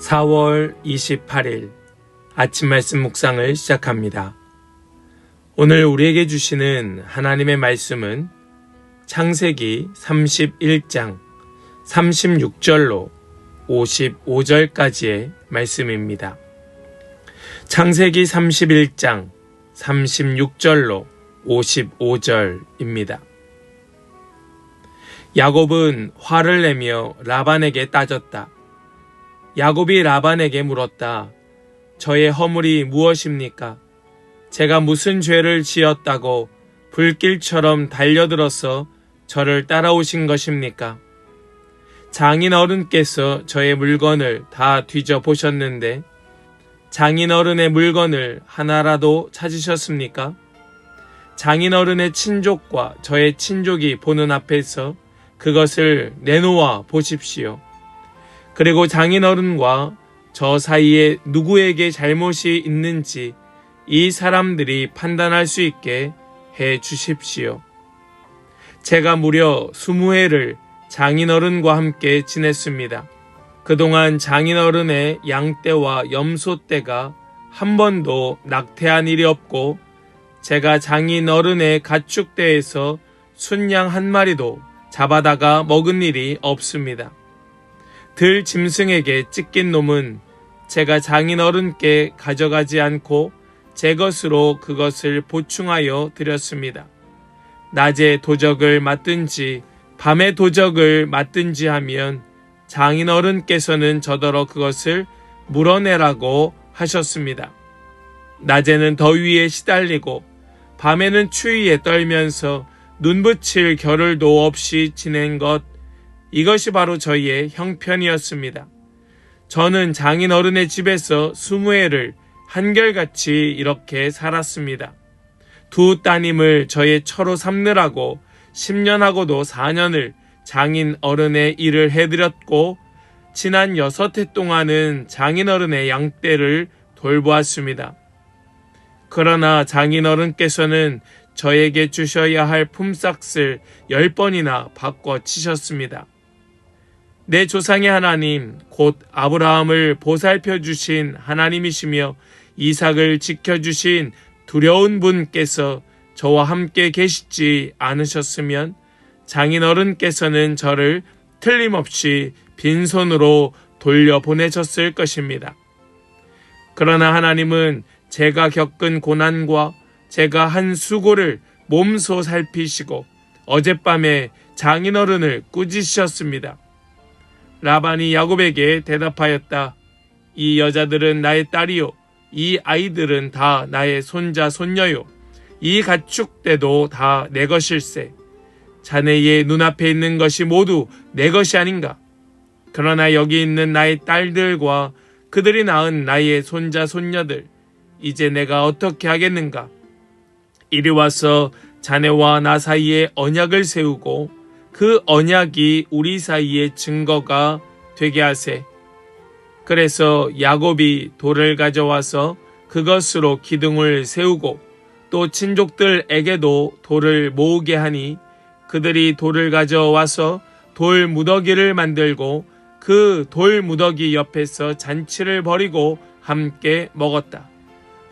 4월 28일 아침 말씀 묵상을 시작합니다. 오늘 우리에게 주시는 하나님의 말씀은 창세기 31장 36절로 55절까지의 말씀입니다. 창세기 31장 36절로 55절입니다. 야곱은 화를 내며 라반에게 따졌다. 야곱이 라반에게 물었다. 저의 허물이 무엇입니까? 제가 무슨 죄를 지었다고 불길처럼 달려들어서 저를 따라오신 것입니까? 장인 어른께서 저의 물건을 다 뒤져보셨는데 장인 어른의 물건을 하나라도 찾으셨습니까? 장인 어른의 친족과 저의 친족이 보는 앞에서 그것을 내놓아 보십시오. 그리고 장인 어른과 저 사이에 누구에게 잘못이 있는지 이 사람들이 판단할 수 있게 해 주십시오. 제가 무려 20해를 장인 어른과 함께 지냈습니다. 그동안 장인 어른의 양떼와 염소떼가 한 번도 낙태한 일이 없고 제가 장인 어른의 가축대에서 순양 한 마리도 잡아다가 먹은 일이 없습니다. 들 짐승에게 찢긴 놈은 제가 장인 어른께 가져가지 않고 제 것으로 그것을 보충하여 드렸습니다. 낮에 도적을 맞든지 밤에 도적을 맞든지 하면 장인 어른께서는 저더러 그것을 물어내라고 하셨습니다. 낮에는 더위에 시달리고 밤에는 추위에 떨면서 눈붙일 겨를도 없이 지낸 것, 이것이 바로 저희의 형편이었습니다. 저는 장인 어른의 집에서 20해를 한결같이 이렇게 살았습니다. 두 따님을 저의 처로 삼느라고 10년하고도 4년을 장인 어른의 일을 해드렸고 지난 6해 동안은 장인 어른의 양떼를 돌보았습니다. 그러나 장인 어른께서는 저에게 주셔야 할 품삯을 10번이나 바꿔치셨습니다. 내 조상의 하나님, 곧 아브라함을 보살펴 주신 하나님이시며 이삭을 지켜주신 두려운 분께서 저와 함께 계시지 않으셨으면 장인 어른께서는 저를 틀림없이 빈손으로 돌려보내셨을 것입니다. 그러나 하나님은 제가 겪은 고난과 제가 한 수고를 몸소 살피시고 어젯밤에 장인 어른을 꾸짖으셨습니다. 라반이 야곱에게 대답하였다. 이 여자들은 나의 딸이요. 이 아이들은 다 나의 손자 손녀요. 이 가축대도 다 내 것일세. 자네의 눈앞에 있는 것이 모두 내 것이 아닌가? 그러나 여기 있는 나의 딸들과 그들이 낳은 나의 손자 손녀들, 이제 내가 어떻게 하겠는가? 이리 와서 자네와 나 사이에 언약을 세우고 그 언약이 우리 사이의 증거가 되게 하세. 그래서 야곱이 돌을 가져와서 그것으로 기둥을 세우고 또 친족들에게도 돌을 모으게 하니 그들이 돌을 가져와서 돌 무더기를 만들고 그 돌 무더기 옆에서 잔치를 벌이고 함께 먹었다.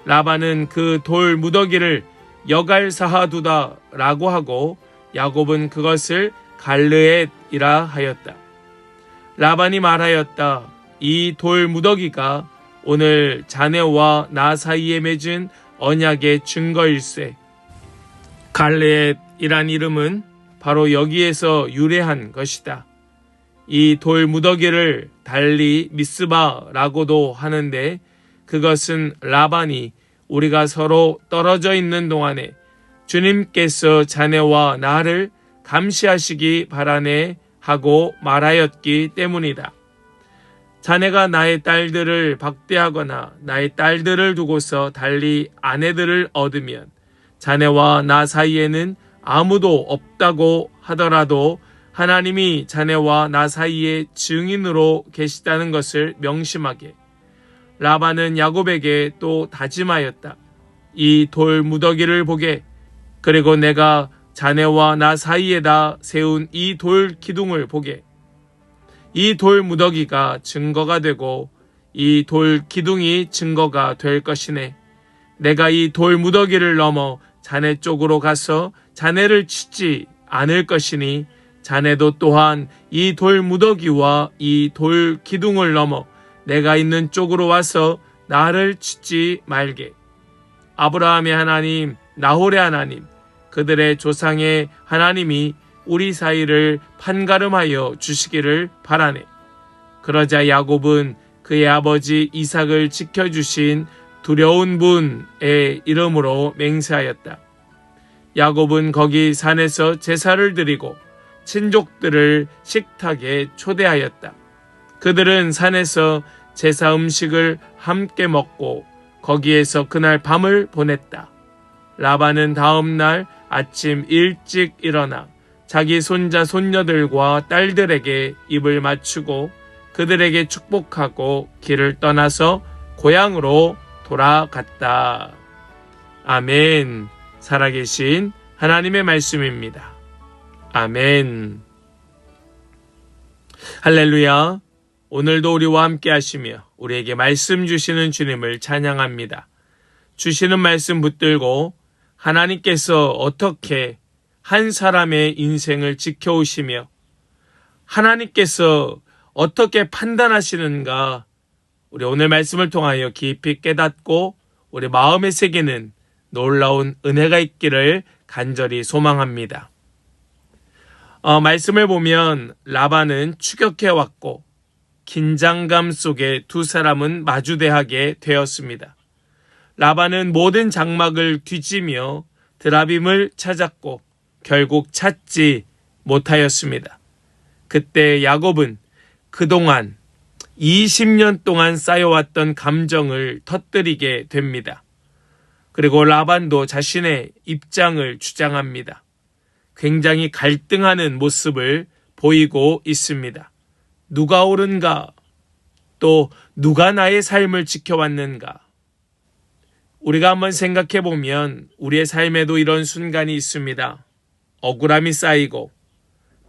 라반은 그 돌 무더기를 여갈사하두다 라고 하고 야곱은 그것을 갈르엣이라 하였다. 라반이 말하였다. 이 돌 무더기가 오늘 자네와 나 사이에 맺은 언약의 증거일세. 갈르엣이란 이름은 바로 여기에서 유래한 것이다. 이 돌 무더기를 달리 미스바라고도 하는데 그것은 라반이 우리가 서로 떨어져 있는 동안에 주님께서 자네와 나를 감시하시기 바라네 하고 말하였기 때문이다. 자네가 나의 딸들을 박대하거나 나의 딸들을 두고서 달리 아내들을 얻으면 자네와 나 사이에는 아무도 없다고 하더라도 하나님이 자네와 나 사이에 증인으로 계시다는 것을 명심하게. 라반은 야곱에게 또 다짐하였다. 이 돌 무더기를 보게. 그리고 내가 자네와 나 사이에다 세운 이 돌 기둥을 보게. 이 돌 무더기가 증거가 되고 이 돌 기둥이 증거가 될 것이네. 내가 이 돌 무더기를 넘어 자네 쪽으로 가서 자네를 치지 않을 것이니 자네도 또한 이 돌 무더기와 이 돌 기둥을 넘어 내가 있는 쪽으로 와서 나를 치지 말게. 아브라함의 하나님, 나홀의 하나님, 그들의 조상의 하나님이 우리 사이를 판가름하여 주시기를 바라네. 그러자 야곱은 그의 아버지 이삭을 지켜주신 두려운 분의 이름으로 맹세하였다. 야곱은 거기 산에서 제사를 드리고 친족들을 식탁에 초대하였다. 그들은 산에서 제사 음식을 함께 먹고 거기에서 그날 밤을 보냈다. 라반은 다음 날 아침 일찍 일어나 자기 손자 손녀들과 딸들에게 입을 맞추고 그들에게 축복하고 길을 떠나서 고향으로 돌아갔다. 아멘. 살아계신 하나님의 말씀입니다. 아멘. 할렐루야. 오늘도 우리와 함께 하시며 우리에게 말씀 주시는 주님을 찬양합니다. 주시는 말씀 붙들고 하나님께서 어떻게 한 사람의 인생을 지켜오시며 하나님께서 어떻게 판단하시는가, 우리 오늘 말씀을 통하여 깊이 깨닫고 우리 마음에 새기는 놀라운 은혜가 있기를 간절히 소망합니다. 말씀을 보면 라반은 추격해왔고 긴장감 속에 두 사람은 마주대하게 되었습니다. 라반은 모든 장막을 뒤지며 드라빔을 찾았고 결국 찾지 못하였습니다. 그때 야곱은 그동안 20년 동안 쌓여왔던 감정을 터뜨리게 됩니다. 그리고 라반도 자신의 입장을 주장합니다. 굉장히 갈등하는 모습을 보이고 있습니다. 누가 옳은가? 또 누가 나의 삶을 지켜왔는가? 우리가 한번 생각해 보면 우리의 삶에도 이런 순간이 있습니다. 억울함이 쌓이고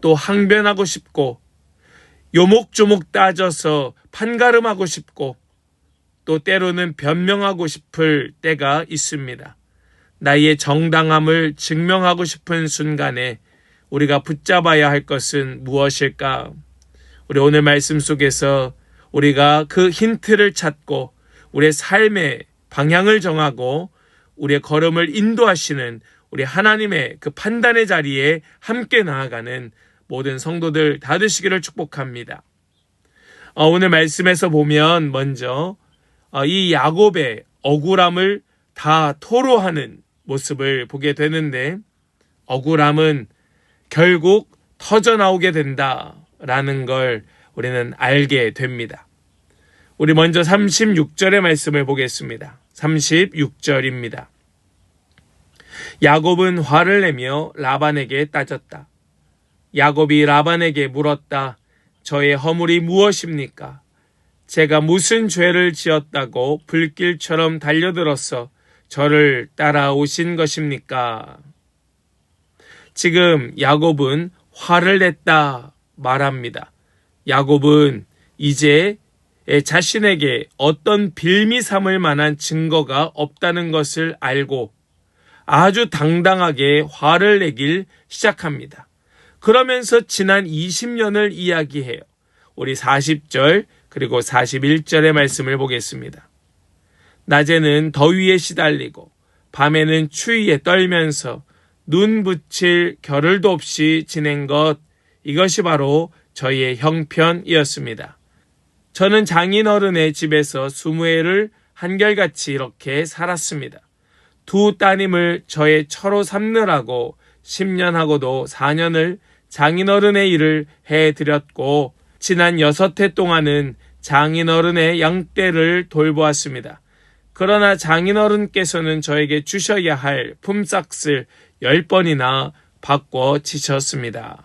또 항변하고 싶고 요목조목 따져서 판가름하고 싶고 또 때로는 변명하고 싶을 때가 있습니다. 나의 정당함을 증명하고 싶은 순간에 우리가 붙잡아야 할 것은 무엇일까? 우리 오늘 말씀 속에서 우리가 그 힌트를 찾고 우리의 삶의 방향을 정하고 우리의 걸음을 인도하시는 우리 하나님의 그 판단의 자리에 함께 나아가는 모든 성도들 다 되시기를 축복합니다. 오늘 말씀에서 보면 먼저 이 야곱의 억울함을 다 토로하는 모습을 보게 되는데, 억울함은 결국 터져나오게 된다라는 걸 우리는 알게 됩니다. 우리 먼저 36절의 말씀을 보겠습니다. 36절입니다. 야곱은 화를 내며 라반에게 따졌다. 야곱이 라반에게 물었다. 저의 허물이 무엇입니까? 제가 무슨 죄를 지었다고 불길처럼 달려들어서 저를 따라오신 것입니까? 지금 야곱은 화를 냈다 말합니다. 야곱은 이제 자신에게 어떤 빌미 삼을 만한 증거가 없다는 것을 알고 아주 당당하게 화를 내길 시작합니다. 그러면서 지난 20년을 이야기해요. 우리 40절 그리고 41절의 말씀을 보겠습니다. 낮에는 더위에 시달리고 밤에는 추위에 떨면서 눈 붙일 겨를도 없이 지낸 것, 이것이 바로 저희의 형편이었습니다. 저는 장인어른의 집에서 20해를 한결같이 이렇게 살았습니다. 두 따님을 저의 처로 삼느라고 10년하고도 4년을 장인어른의 일을 해드렸고 지난 6해 동안은 장인어른의 양떼를 돌보았습니다. 그러나 장인어른께서는 저에게 주셔야 할 품삯을 10번이나 바꿔치셨습니다.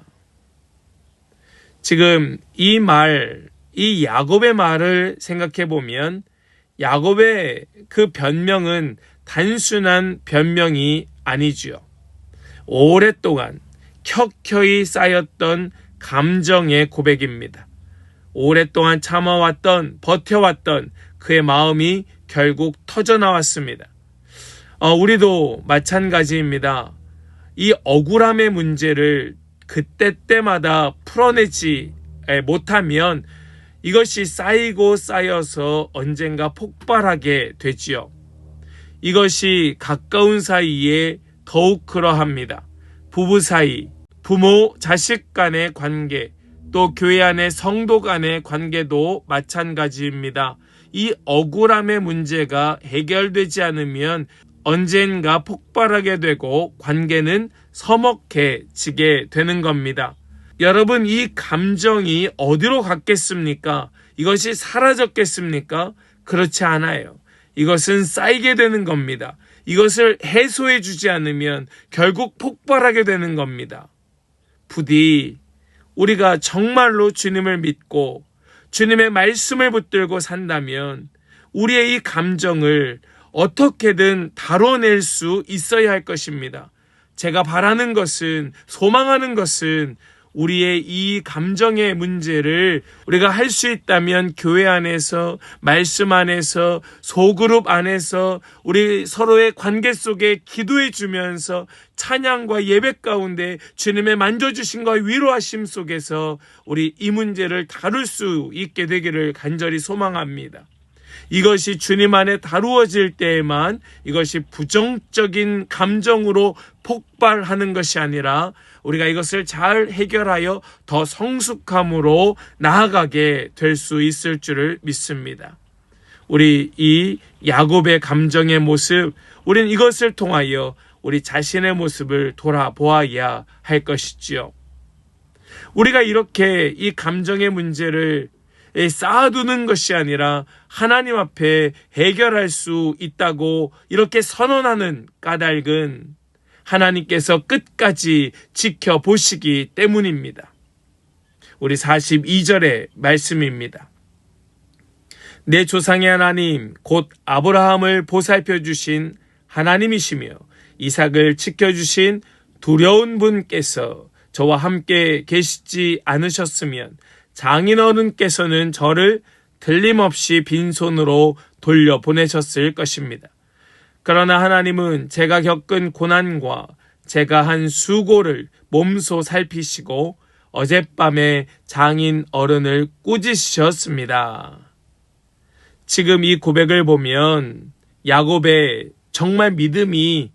지금 이 야곱의 말을 생각해 보면 야곱의 그 변명은 단순한 변명이 아니지요. 오랫동안 켜켜이 쌓였던 감정의 고백입니다. 오랫동안 참아왔던, 버텨왔던 그의 마음이 결국 터져나왔습니다. 우리도 마찬가지입니다. 이 억울함의 문제를 그때때마다 풀어내지 못하면 이것이 쌓이고 쌓여서 언젠가 폭발하게 되지요. 이것이 가까운 사이에 더욱 그러합니다. 부부 사이, 부모, 자식 간의 관계, 또 교회 안의 성도 간의 관계도 마찬가지입니다. 이 억울함의 문제가 해결되지 않으면 언젠가 폭발하게 되고 관계는 서먹해지게 되는 겁니다. 여러분, 이 감정이 어디로 갔겠습니까? 이것이 사라졌겠습니까? 그렇지 않아요. 이것은 쌓이게 되는 겁니다. 이것을 해소해 주지 않으면 결국 폭발하게 되는 겁니다. 부디 우리가 정말로 주님을 믿고 주님의 말씀을 붙들고 산다면 우리의 이 감정을 어떻게든 다뤄낼 수 있어야 할 것입니다. 제가 바라는 것은, 소망하는 것은 우리의 이 감정의 문제를 우리가 할 수 있다면 교회 안에서, 말씀 안에서, 소그룹 안에서 우리 서로의 관계 속에 기도해 주면서 찬양과 예배 가운데 주님의 만져주심과 위로하심 속에서 우리 이 문제를 다룰 수 있게 되기를 간절히 소망합니다. 이것이 주님 안에 다루어질 때에만 이것이 부정적인 감정으로 폭발하는 것이 아니라 우리가 이것을 잘 해결하여 더 성숙함으로 나아가게 될 수 있을 줄을 믿습니다. 우리 이 야곱의 감정의 모습, 우리는 이것을 통하여 우리 자신의 모습을 돌아보아야 할 것이지요. 우리가 이렇게 이 감정의 문제를 쌓아두는 것이 아니라 하나님 앞에 해결할 수 있다고 이렇게 선언하는 까닭은 하나님께서 끝까지 지켜보시기 때문입니다. 우리 42절의 말씀입니다. 내 조상의 하나님 곧 아브라함을 보살펴 주신 하나님이시며 이삭을 지켜주신 두려운 분께서 저와 함께 계시지 않으셨으면 장인어른께서는 저를 틀림없이 빈손으로 돌려보내셨을 것입니다. 그러나 하나님은 제가 겪은 고난과 제가 한 수고를 몸소 살피시고 어젯밤에 장인어른을 꾸짖으셨습니다. 지금 이 고백을 보면 야곱의 정말 믿음이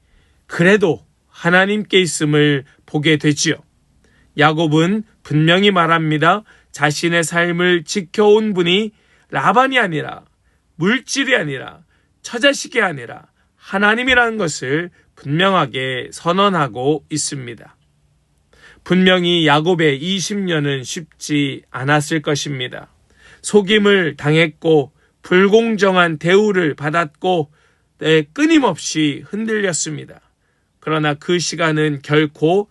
그래도 하나님께 있음을 보게 되지요. 야곱은 분명히 말합니다. 자신의 삶을 지켜온 분이 라반이 아니라, 물질이 아니라, 처자식이 아니라 하나님이라는 것을 분명하게 선언하고 있습니다. 분명히 야곱의 20년은 쉽지 않았을 것입니다. 속임을 당했고 불공정한 대우를 받았고 끊임없이 흔들렸습니다. 그러나 그 시간은 결코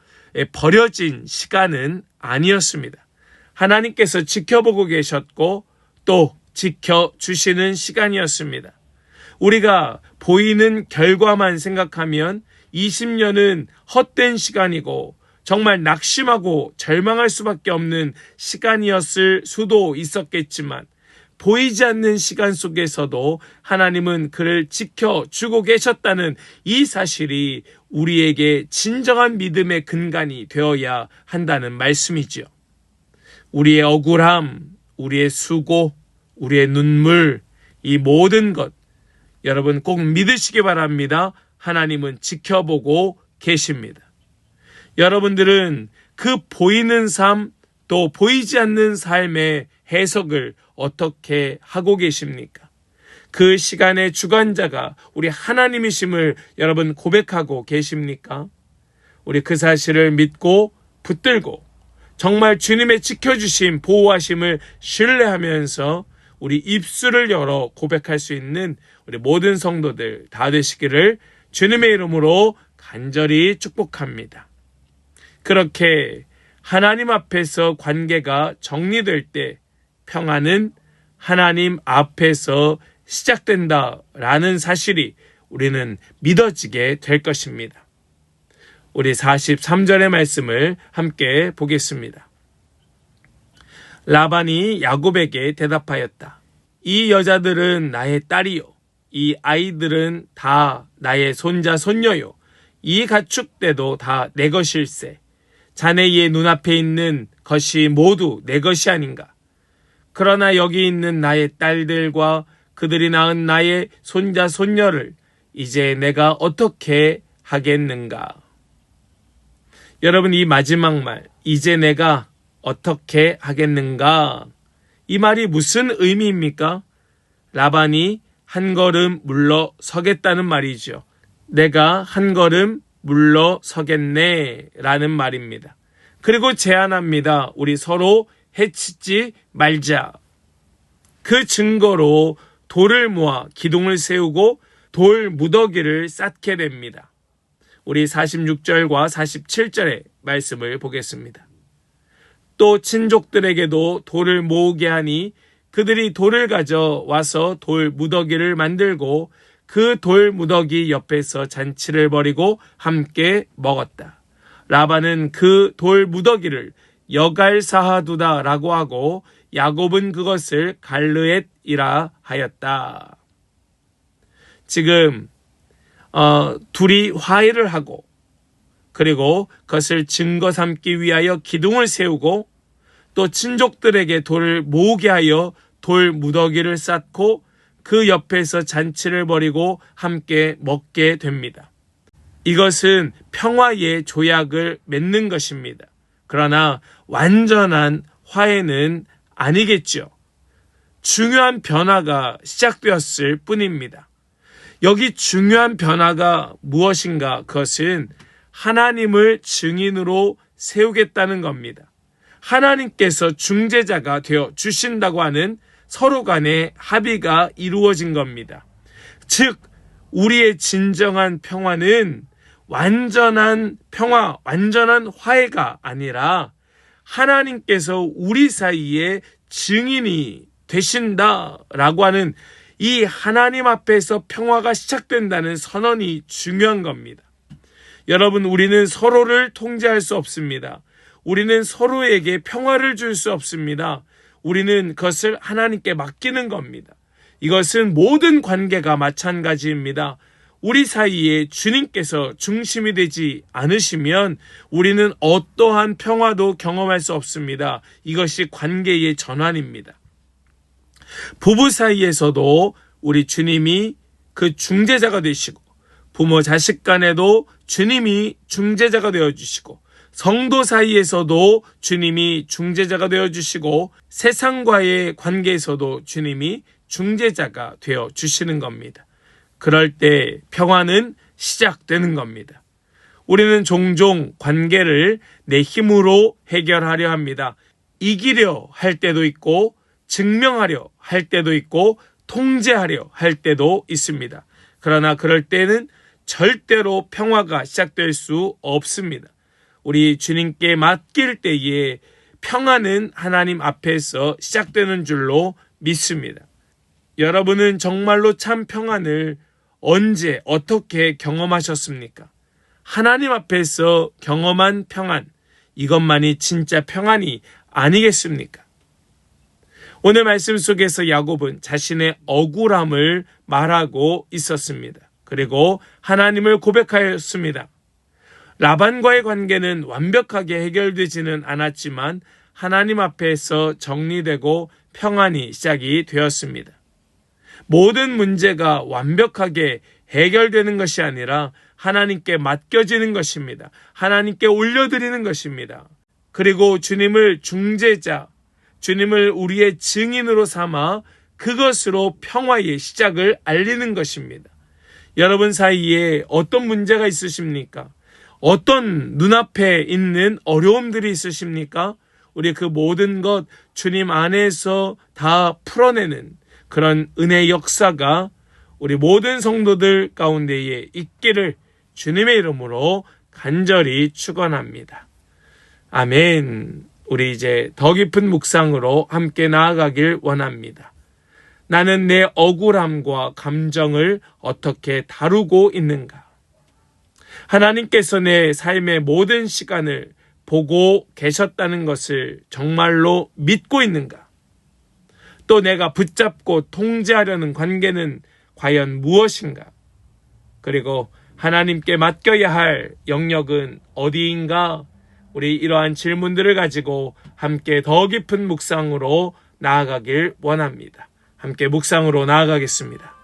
버려진 시간은 아니었습니다. 하나님께서 지켜보고 계셨고 또 지켜주시는 시간이었습니다. 우리가 보이는 결과만 생각하면 20년은 헛된 시간이고 정말 낙심하고 절망할 수밖에 없는 시간이었을 수도 있었겠지만 보이지 않는 시간 속에서도 하나님은 그를 지켜주고 계셨다는 이 사실이 우리에게 진정한 믿음의 근간이 되어야 한다는 말씀이지요. 우리의 억울함, 우리의 수고, 우리의 눈물, 이 모든 것 여러분 꼭 믿으시기 바랍니다. 하나님은 지켜보고 계십니다. 여러분들은 그 보이는 삶 또 보이지 않는 삶의 해석을 어떻게 하고 계십니까? 그 시간의 주관자가 우리 하나님이심을 여러분 고백하고 계십니까? 우리 그 사실을 믿고 붙들고 정말 주님의 지켜주심, 보호하심을 신뢰하면서 우리 입술을 열어 고백할 수 있는 우리 모든 성도들 다 되시기를 주님의 이름으로 간절히 축복합니다. 그렇게 하나님 앞에서 관계가 정리될 때 평안은 하나님 앞에서 시작된다라는 사실이 우리는 믿어지게 될 것입니다. 우리 43절의 말씀을 함께 보겠습니다. 라반이 야곱에게 대답하였다. 이 여자들은 나의 딸이요. 이 아이들은 다 나의 손자 손녀요. 이 가축대도 다 내 것일세. 자네의 눈앞에 있는 것이 모두 내 것이 아닌가. 그러나 여기 있는 나의 딸들과 그들이 낳은 나의 손자 손녀를 이제 내가 어떻게 하겠는가. 여러분, 이 마지막 말, 이제 내가 어떻게 하겠는가? 이 말이 무슨 의미입니까? 라반이 한 걸음 물러서겠다는 말이죠. 내가 한 걸음 물러서겠네 라는 말입니다. 그리고 제안합니다. 우리 서로 해치지 말자. 그 증거로 돌을 모아 기둥을 세우고 돌 무더기를 쌓게 됩니다. 우리 46절과 47절의 말씀을 보겠습니다. 또 친족들에게도 돌을 모으게 하니 그들이 돌을 가져와서 돌 무더기를 만들고 그 돌 무더기 옆에서 잔치를 벌이고 함께 먹었다. 라반은 그 돌 무더기를 여갈사하두다라고 하고 야곱은 그것을 갈르엣이라 하였다. 지금 둘이 화해를 하고 그리고 그것을 증거 삼기 위하여 기둥을 세우고 또 친족들에게 돌을 모으게 하여 돌 무더기를 쌓고 그 옆에서 잔치를 벌이고 함께 먹게 됩니다. 이것은 평화의 조약을 맺는 것입니다. 그러나 완전한 화해는 아니겠죠. 중요한 변화가 시작되었을 뿐입니다. 여기 중요한 변화가 무엇인가? 그것은 하나님을 증인으로 세우겠다는 겁니다. 하나님께서 중재자가 되어 주신다고 하는 서로 간의 합의가 이루어진 겁니다. 즉, 우리의 진정한 평화는 완전한 평화, 완전한 화해가 아니라 하나님께서 우리 사이에 증인이 되신다라고 하는 이 하나님 앞에서 평화가 시작된다는 선언이 중요한 겁니다. 여러분, 우리는 서로를 통제할 수 없습니다. 우리는 서로에게 평화를 줄 수 없습니다. 우리는 그것을 하나님께 맡기는 겁니다. 이것은 모든 관계가 마찬가지입니다. 우리 사이에 주님께서 중심이 되지 않으시면 우리는 어떠한 평화도 경험할 수 없습니다. 이것이 관계의 전환입니다. 부부 사이에서도 우리 주님이 그 중재자가 되시고 부모 자식 간에도 주님이 중재자가 되어주시고 성도 사이에서도 주님이 중재자가 되어주시고 세상과의 관계에서도 주님이 중재자가 되어주시는 겁니다. 그럴 때 평화는 시작되는 겁니다. 우리는 종종 관계를 내 힘으로 해결하려 합니다. 이기려 할 때도 있고 증명하려 할 때도 있고 통제하려 할 때도 있습니다. 그러나 그럴 때는 절대로 평화가 시작될 수 없습니다. 우리 주님께 맡길 때에 평화는 하나님 앞에서 시작되는 줄로 믿습니다. 여러분은 정말로 참 평안을 언제 어떻게 경험하셨습니까? 하나님 앞에서 경험한 평안, 이것만이 진짜 평안이 아니겠습니까? 오늘 말씀 속에서 야곱은 자신의 억울함을 말하고 있었습니다. 그리고 하나님을 고백하였습니다. 라반과의 관계는 완벽하게 해결되지는 않았지만 하나님 앞에서 정리되고 평안이 시작이 되었습니다. 모든 문제가 완벽하게 해결되는 것이 아니라 하나님께 맡겨지는 것입니다. 하나님께 올려드리는 것입니다. 그리고 주님을 중재자, 주님을 우리의 증인으로 삼아 그것으로 평화의 시작을 알리는 것입니다. 여러분 사이에 어떤 문제가 있으십니까? 어떤 눈앞에 있는 어려움들이 있으십니까? 우리 그 모든 것 주님 안에서 다 풀어내는 그런 은혜의 역사가 우리 모든 성도들 가운데에 있기를 주님의 이름으로 간절히 축원합니다. 아멘. 우리 이제 더 깊은 묵상으로 함께 나아가길 원합니다. 나는 내 억울함과 감정을 어떻게 다루고 있는가? 하나님께서 내 삶의 모든 시간을 보고 계셨다는 것을 정말로 믿고 있는가? 또 내가 붙잡고 통제하려는 관계는 과연 무엇인가? 그리고 하나님께 맡겨야 할 영역은 어디인가? 우리 이러한 질문들을 가지고 함께 더 깊은 묵상으로 나아가길 원합니다. 함께 묵상으로 나아가겠습니다.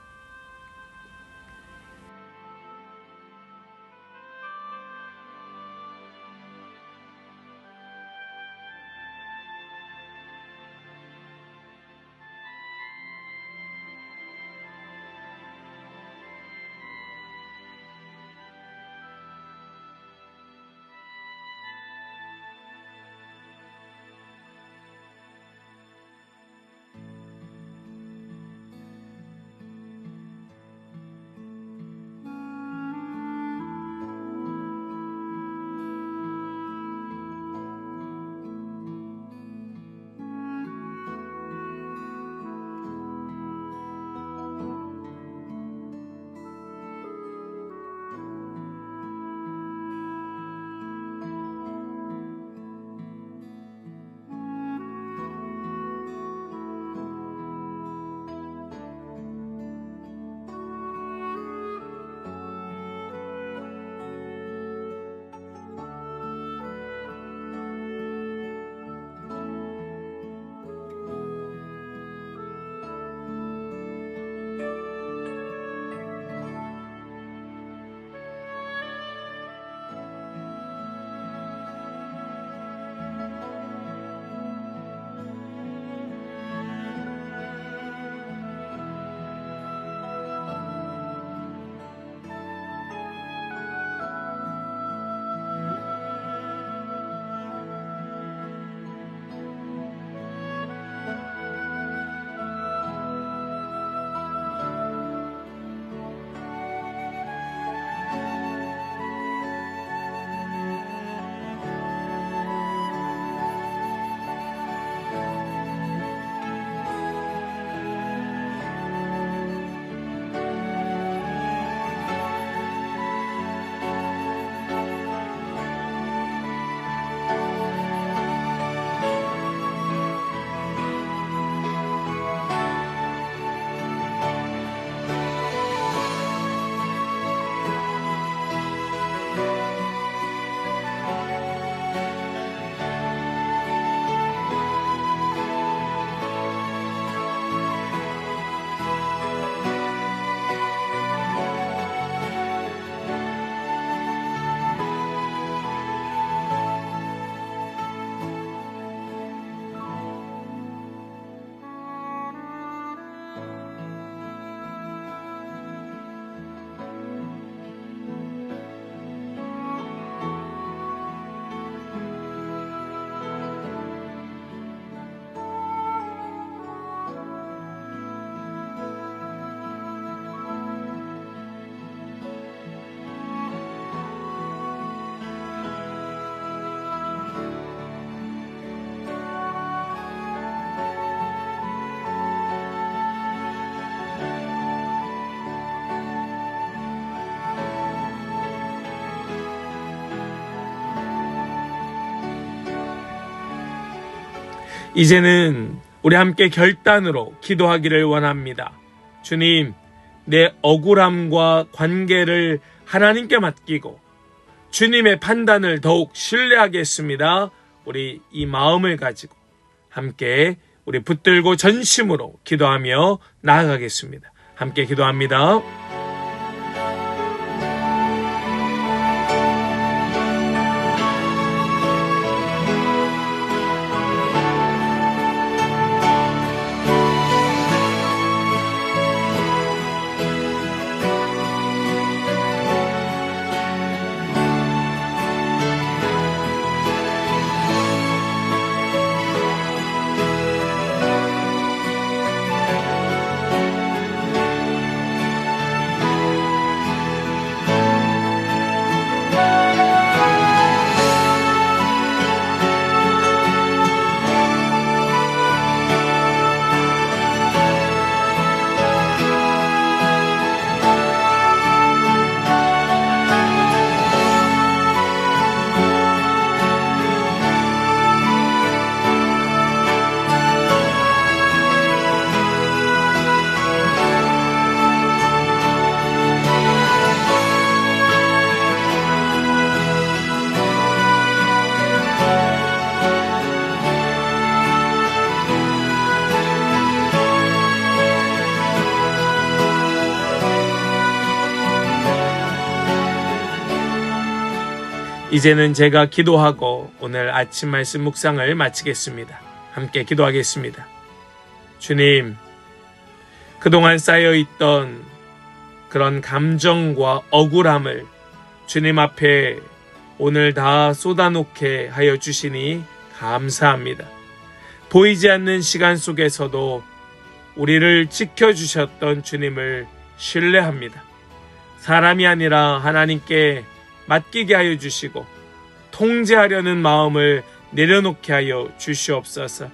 이제는 우리 함께 결단으로 기도하기를 원합니다. 주님, 내 억울함과 관계를 하나님께 맡기고 주님의 판단을 더욱 신뢰하겠습니다. 우리 이 마음을 가지고 함께 우리 붙들고 전심으로 기도하며 나아가겠습니다. 함께 기도합니다. 이제는 제가 기도하고 오늘 아침 말씀 묵상을 마치겠습니다. 함께 기도하겠습니다. 주님, 그동안 쌓여있던 그런 감정과 억울함을 주님 앞에 오늘 다 쏟아놓게 하여 주시니 감사합니다. 보이지 않는 시간 속에서도 우리를 지켜주셨던 주님을 신뢰합니다. 사람이 아니라 하나님께 맡기게 하여 주시고 통제하려는 마음을 내려놓게 하여 주시옵소서.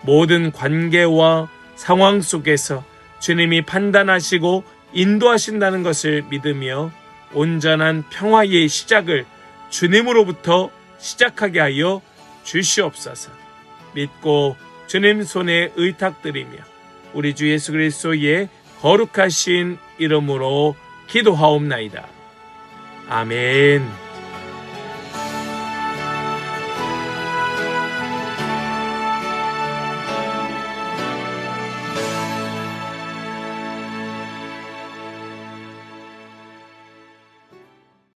모든 관계와 상황 속에서 주님이 판단하시고 인도하신다는 것을 믿으며 온전한 평화의 시작을 주님으로부터 시작하게 하여 주시옵소서. 믿고 주님 손에 의탁드리며 우리 주 예수 그리스도의 거룩하신 이름으로 기도하옵나이다. 아멘.